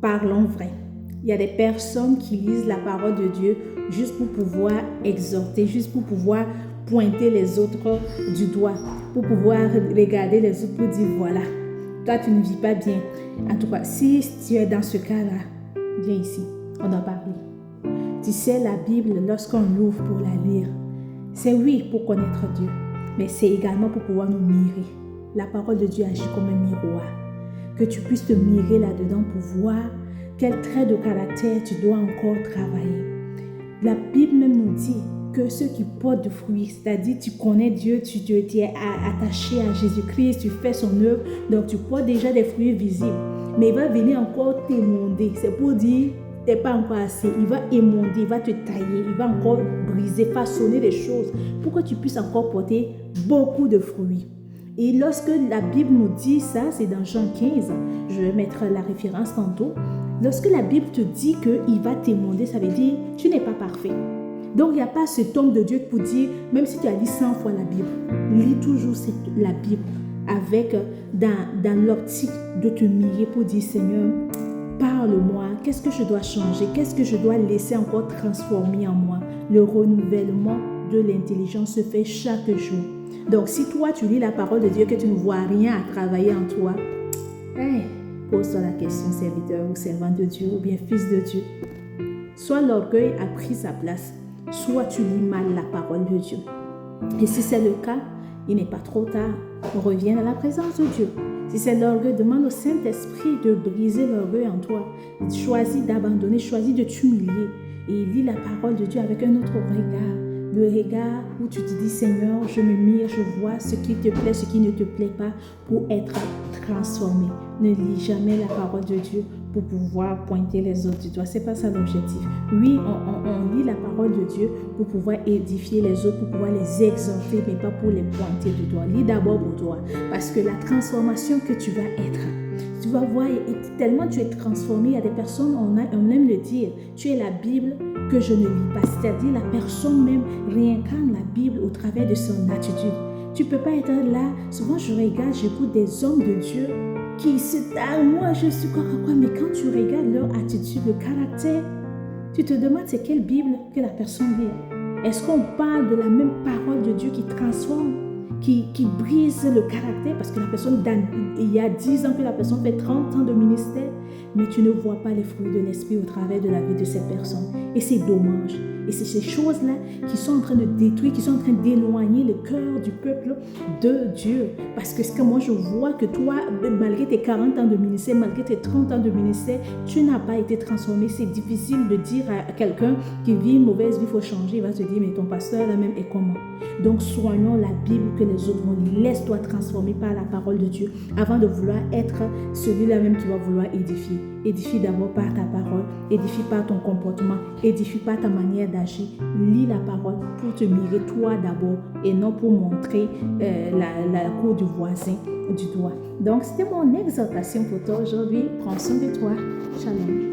parlons vrai. Il y a des personnes qui lisent la parole de Dieu juste pour pouvoir exhorter, juste pour pouvoir pointer les autres du doigt, pour pouvoir regarder les autres pour dire voilà, toi tu ne vis pas bien. En tout cas, si tu es dans ce cas-là, viens ici, on en parle. Tu sais, la Bible, lorsqu'on l'ouvre pour la lire, c'est oui pour connaître Dieu, mais c'est également pour pouvoir nous mirer. La parole de Dieu agit comme un miroir. Que tu puisses te mirer là-dedans pour voir quel trait de caractère tu dois encore travailler. La Bible même nous dit que ceux qui portent du fruit, c'est-à-dire tu connais Dieu, tu es attaché à Jésus-Christ, tu fais son œuvre, donc tu portes déjà des fruits visibles. Mais il va venir encore t'émonder, c'est pour dire tu n'es pas encore assez. Il va émonder, il va te tailler, il va encore briser, façonner des choses pour que tu puisses encore porter beaucoup de fruits. Et lorsque la Bible nous dit ça, c'est dans Jean 15, je vais mettre la référence tantôt. Lorsque la Bible te dit qu'il va t'émonder, ça veut dire tu n'es pas parfait. Donc il n'y a pas cet homme de Dieu pour dire, même si tu as lu 100 fois la Bible, lis toujours la Bible avec dans l'optique de te mirer pour dire Seigneur, parle-moi, qu'est-ce que je dois changer, qu'est-ce que je dois laisser encore transformer en moi. Le renouvellement de l'intelligence se fait chaque jour. Donc, si toi, tu lis la parole de Dieu, que tu ne vois rien à travailler en toi, pose-toi la question, serviteur ou servant de Dieu, ou bien fils de Dieu. Soit l'orgueil a pris sa place, soit tu lis mal la parole de Dieu. Et si c'est le cas, il n'est pas trop tard. Reviens à la présence de Dieu. Si c'est l'orgueil, demande au Saint-Esprit de briser l'orgueil en toi. Choisis d'abandonner, choisis de t'humilier. Et lis la parole de Dieu avec un autre regard. Le regard où tu te dis, Seigneur, je me mire, je vois ce qui te plaît, ce qui ne te plaît pas, pour être transformé. Ne lis jamais la parole de Dieu pour pouvoir pointer les autres du doigt. Ce n'est pas ça l'objectif. Oui, on lit la parole de Dieu pour pouvoir édifier les autres, pour pouvoir les exhorter, mais pas pour les pointer du doigt. Lis d'abord pour toi, parce que la transformation que tu vas être, tu vas voir, et tellement tu es transformé. Il y a des personnes, on aime le dire, tu es la Bible que je ne lis pas. C'est-à-dire la personne même réincarne la Bible au travers de son attitude. Tu ne peux pas être là. Souvent, je regarde, j'écoute des hommes de Dieu qui se disent, moi je suis quoi. Mais quand tu regardes leur attitude, le caractère, tu te demandes c'est quelle Bible que la personne lit. Est-ce qu'on parle de la même parole de Dieu qui transforme, qui brise le caractère? Parce que la personne, il y a 10 ans que la personne fait 30 ans de ministère, mais tu ne vois pas les fruits de l'esprit au travers de la vie de cette personne. Et c'est dommage. Et c'est ces choses-là qui sont en train de détruire, qui sont en train d'éloigner le cœur du peuple de Dieu. Parce que moi, je vois que toi, malgré tes 40 ans de ministère, malgré tes 30 ans de ministère, tu n'as pas été transformé. C'est difficile de dire à quelqu'un qui vit une mauvaise vie, il faut changer. Il va te dire, mais ton pasteur là-même est comment? Donc, soignons la Bible que les autres vont lire. Laisse-toi transformer par la parole de Dieu avant de vouloir être celui-là même qui va vouloir édifier. Édifie d'abord par ta parole, édifie par ton comportement, édifie par ta manière d'agir. Lis la parole pour te mirer toi d'abord et non pour montrer la cour du voisin du doigt. Donc, c'était mon exhortation pour toi aujourd'hui. Prends soin de toi. Shalom.